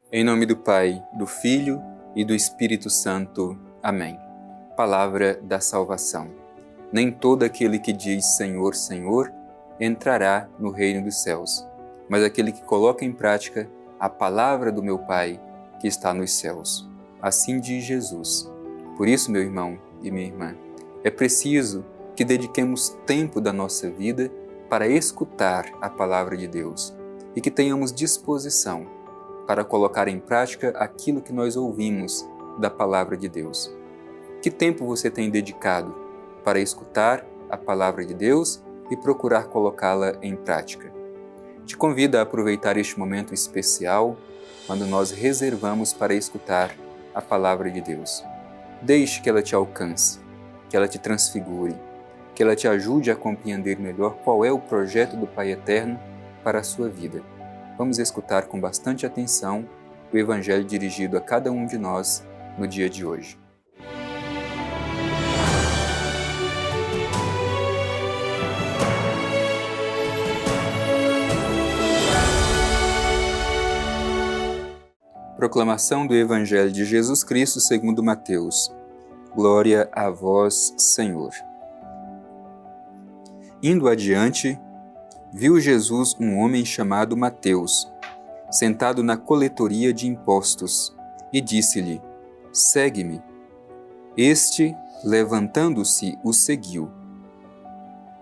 Em nome do Pai, do Filho e do Espírito Santo. Amém. Palavra da salvação. Nem todo aquele que diz Senhor, Senhor, entrará no reino dos céus, mas aquele que coloca em prática a palavra do meu Pai que está nos céus. Assim diz Jesus. Por isso, meu irmão e minha irmã, é preciso que dediquemos tempo da nossa vida para escutar a palavra de Deus e que tenhamos disposição para colocar em prática aquilo que nós ouvimos da palavra de Deus. Que tempo você tem dedicado para escutar a palavra de Deus e procurar colocá-la em prática? Te convido a aproveitar este momento especial, quando nós reservamos para escutar a palavra de Deus. Deixe que ela te alcance, que ela te transfigure, que ela te ajude a compreender melhor qual é o projeto do Pai Eterno para a sua vida. Vamos escutar com bastante atenção o Evangelho dirigido a cada um de nós no dia de hoje. Proclamação do Evangelho de Jesus Cristo segundo Mateus. Glória a vós, Senhor. Indo adiante, viu Jesus um homem chamado Mateus, sentado na coletoria de impostos, e disse-lhe: Segue-me. Este, levantando-se, o seguiu.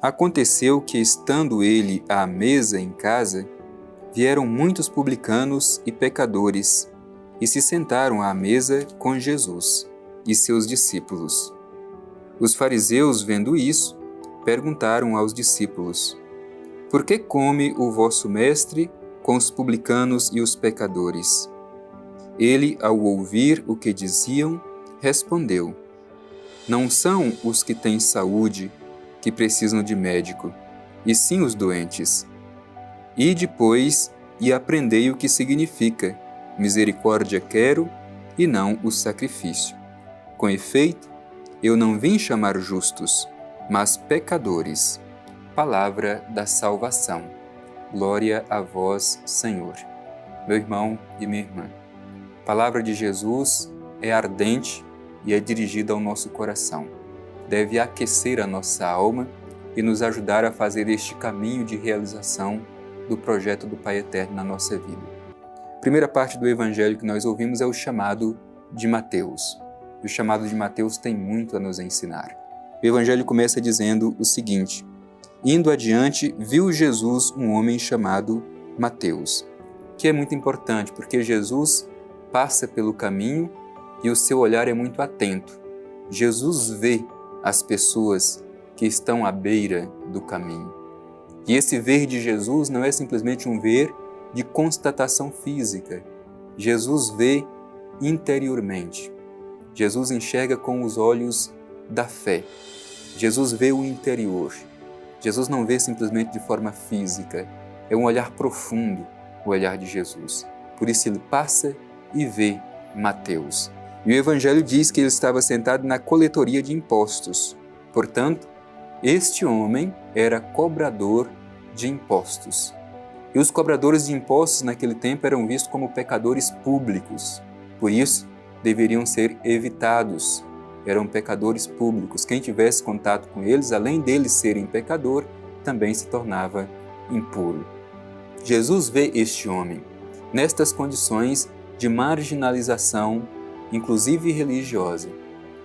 Aconteceu que, estando ele à mesa em casa, vieram muitos publicanos e pecadores, e se sentaram à mesa com Jesus e seus discípulos. Os fariseus, vendo isso, perguntaram aos discípulos: Por que come o vosso mestre com os publicanos e os pecadores? Ele, ao ouvir o que diziam, respondeu: Não são os que têm saúde que precisam de médico, e sim os doentes. Ide, pois, e aprendei o que significa: misericórdia quero, e não o sacrifício. Com efeito, eu não vim chamar justos, mas pecadores. Palavra da salvação. Glória a vós, Senhor. Meu irmão e minha irmã, a palavra de Jesus é ardente e é dirigida ao nosso coração. Deve aquecer a nossa alma e nos ajudar a fazer este caminho de realização do projeto do Pai Eterno na nossa vida. A primeira parte do Evangelho que nós ouvimos é o chamado de Mateus. E o chamado de Mateus tem muito a nos ensinar. O Evangelho começa dizendo o seguinte: Indo adiante, viu Jesus um homem chamado Mateus, que é muito importante, porque Jesus passa pelo caminho e o seu olhar é muito atento. Jesus vê as pessoas que estão à beira do caminho. E esse ver de Jesus não é simplesmente um ver de constatação física. Jesus vê interiormente. Jesus enxerga com os olhos da fé. Jesus vê o interior. Jesus não vê simplesmente de forma física, é um olhar profundo, o olhar de Jesus. Por isso ele passa e vê Mateus. E o Evangelho diz que ele estava sentado na coletoria de impostos. Portanto, este homem era cobrador de impostos. E os cobradores de impostos naquele tempo eram vistos como pecadores públicos. Por isso, deveriam ser evitados. Eram pecadores públicos. Quem tivesse contato com eles, além deles serem pecador, também se tornava impuro. Jesus vê este homem nestas condições de marginalização, inclusive religiosa.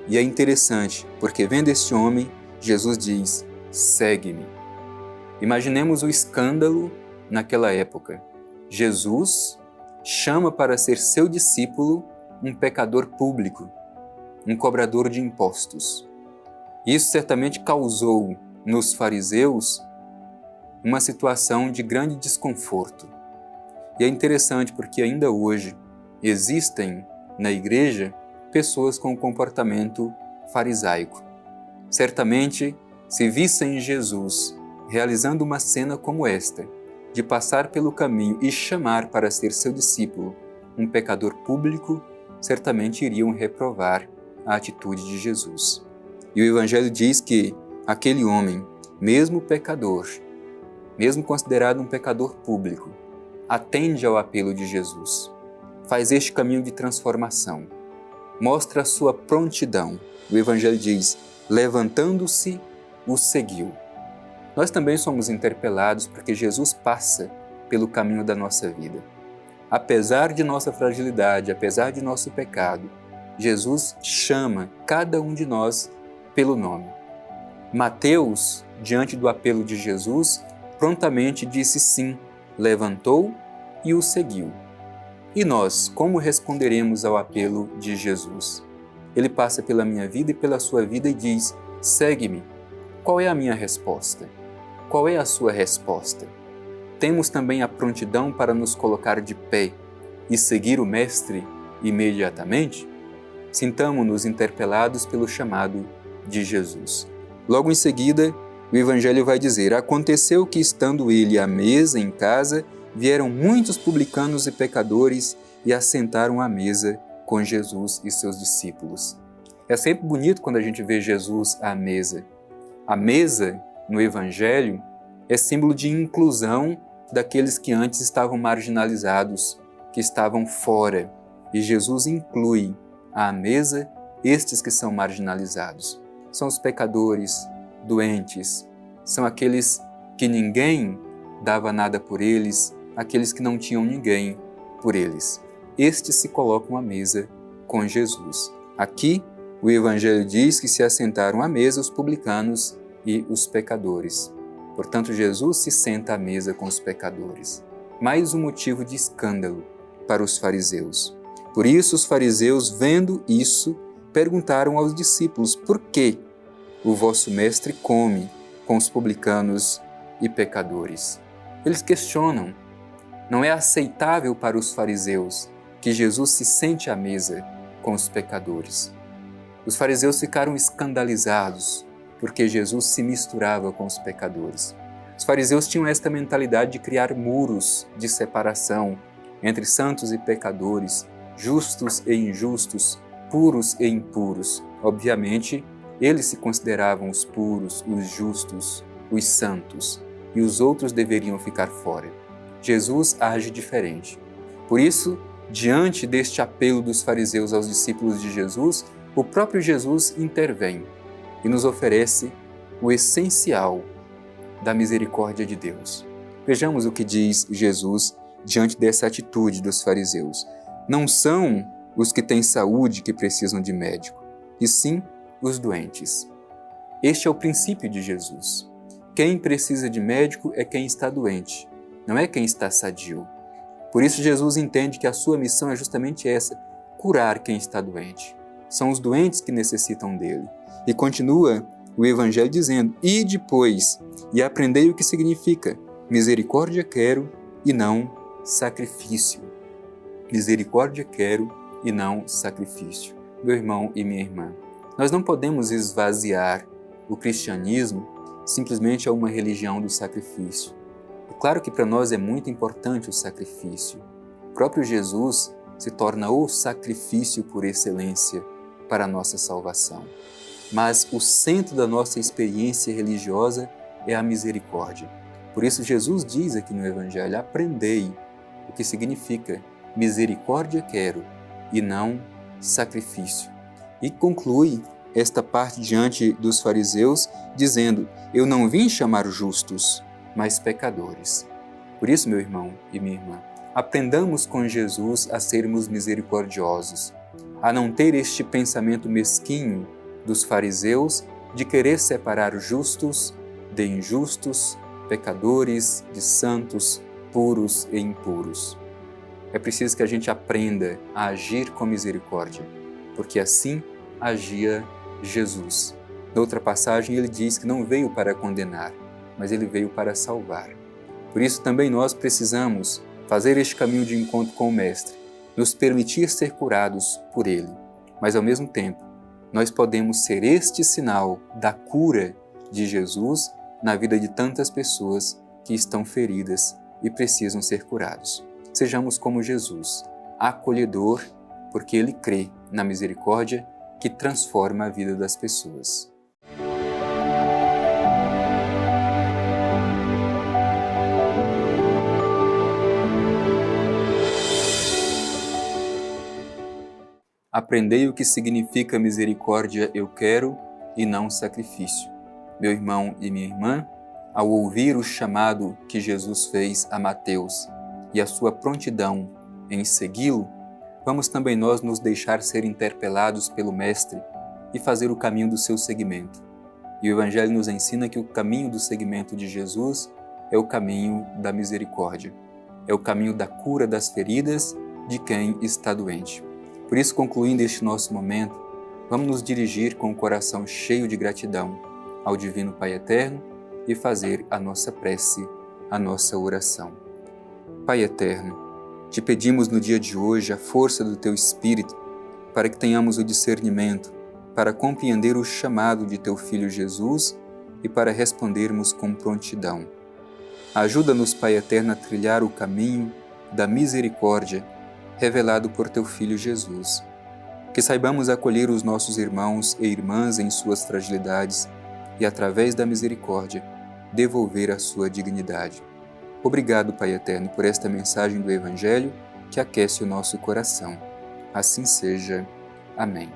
E é interessante, porque vendo este homem, Jesus diz: segue-me. Imaginemos o escândalo naquela época. Jesus chama para ser seu discípulo um pecador público, um cobrador de impostos. Isso certamente causou nos fariseus uma situação de grande desconforto. E é interessante porque ainda hoje existem na igreja pessoas com comportamento farisaico. Certamente, se vissem Jesus realizando uma cena como esta, de passar pelo caminho e chamar para ser seu discípulo um pecador público, certamente iriam reprovar a atitude de Jesus. E o Evangelho diz que aquele homem, mesmo pecador, mesmo considerado um pecador público, atende ao apelo de Jesus. faz este caminho de transformação. Mostra a sua prontidão. O Evangelho diz, levantando-se, o seguiu. Nós também somos interpelados porque Jesus passa pelo caminho da nossa vida. Apesar de nossa fragilidade, apesar de nosso pecado, Jesus chama cada um de nós pelo nome. Mateus, diante do apelo de Jesus, prontamente disse sim, levantou e o seguiu. E nós, como responderemos ao apelo de Jesus? Ele passa pela minha vida e pela sua vida e diz, segue-me. Qual é a minha resposta? Qual é a sua resposta? Temos também a prontidão para nos colocar de pé e seguir o Mestre imediatamente? Sintamo-nos interpelados pelo chamado de Jesus. Logo em seguida, o Evangelho vai dizer, aconteceu que estando ele à mesa em casa, vieram muitos publicanos e pecadores e assentaram à mesa com Jesus e seus discípulos. É sempre bonito quando a gente vê Jesus à mesa. A mesa, no Evangelho, é símbolo de inclusão daqueles que antes estavam marginalizados, que estavam fora. E Jesus inclui à mesa estes que são marginalizados. São os pecadores, doentes, são aqueles que ninguém dava nada por eles, aqueles que não tinham ninguém por eles. Estes se colocam à mesa com Jesus. Aqui, o Evangelho diz que se assentaram à mesa os publicanos e os pecadores. Portanto, Jesus se senta à mesa com os pecadores. Mais um motivo de escândalo para os fariseus. Por isso, os fariseus, vendo isso, perguntaram aos discípulos, por que o vosso mestre come com os publicanos e pecadores? Eles questionam. Não é aceitável para os fariseus que Jesus se sente à mesa com os pecadores. Os fariseus ficaram escandalizados porque Jesus se misturava com os pecadores. Os fariseus tinham esta mentalidade de criar muros de separação entre santos e pecadores, justos e injustos, puros e impuros. Obviamente, eles se consideravam os puros, os justos, os santos, e os outros deveriam ficar fora. Jesus age diferente. Por isso, diante deste apelo dos fariseus aos discípulos de Jesus, o próprio Jesus intervém e nos oferece o essencial da misericórdia de Deus. Vejamos o que diz Jesus diante dessa atitude dos fariseus. Não são os que têm saúde que precisam de médico, e sim os doentes. Este é o princípio de Jesus. Quem precisa de médico é quem está doente, não é quem está sadio. Por isso Jesus entende que a sua missão é justamente essa, curar quem está doente. São os doentes que necessitam dele. E continua o Evangelho dizendo, e depois, e aprendei o que significa, misericórdia quero e não sacrifício. Misericórdia quero e não sacrifício. Meu irmão e minha irmã, nós não podemos esvaziar o cristianismo simplesmente a uma religião do sacrifício. É claro que para nós é muito importante o sacrifício. O próprio Jesus se torna o sacrifício por excelência para a nossa salvação. Mas o centro da nossa experiência religiosa é a misericórdia. Por isso Jesus diz aqui no Evangelho, aprendei o que significa misericórdia quero e não sacrifício. E conclui esta parte diante dos fariseus dizendo, eu não vim chamar justos, mas pecadores. Por isso, meu irmão e minha irmã, aprendamos com Jesus a sermos misericordiosos, a não ter este pensamento mesquinho dos fariseus de querer separar justos de injustos, pecadores de santos, puros e impuros. É preciso que a gente aprenda a agir com misericórdia, porque assim agia Jesus. Na outra passagem ele diz que não veio para condenar, mas ele veio para salvar. Por isso também nós precisamos fazer este caminho de encontro com o Mestre, nos permitir ser curados por Ele, mas ao mesmo tempo nós podemos ser este sinal da cura de Jesus na vida de tantas pessoas que estão feridas e precisam ser curados. Sejamos como Jesus, acolhedor, porque Ele crê na misericórdia que transforma a vida das pessoas. Aprendei o que significa misericórdia eu quero e não sacrifício. Meu irmão e minha irmã, ao ouvir o chamado que Jesus fez a Mateus e a sua prontidão em segui-lo, vamos também nós nos deixar ser interpelados pelo Mestre e fazer o caminho do seu seguimento. E o Evangelho nos ensina que o caminho do seguimento de Jesus é o caminho da misericórdia, é o caminho da cura das feridas de quem está doente. Por isso, concluindo este nosso momento, vamos nos dirigir com o coração cheio de gratidão ao Divino Pai Eterno e fazer a nossa prece, a nossa oração. Pai Eterno, te pedimos no dia de hoje a força do Teu Espírito para que tenhamos o discernimento, para compreender o chamado de Teu Filho Jesus e para respondermos com prontidão. Ajuda-nos, Pai Eterno, a trilhar o caminho da misericórdia revelado por Teu Filho Jesus. Que saibamos acolher os nossos irmãos e irmãs em suas fragilidades e, através da misericórdia, devolver a sua dignidade. Obrigado, Pai Eterno, por esta mensagem do Evangelho que aquece o nosso coração. Assim seja. Amém.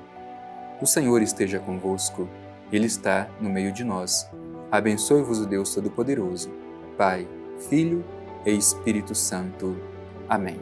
O Senhor esteja convosco. Ele está no meio de nós. Abençoe-vos o Deus Todo-Poderoso, Pai, Filho e Espírito Santo. Amém.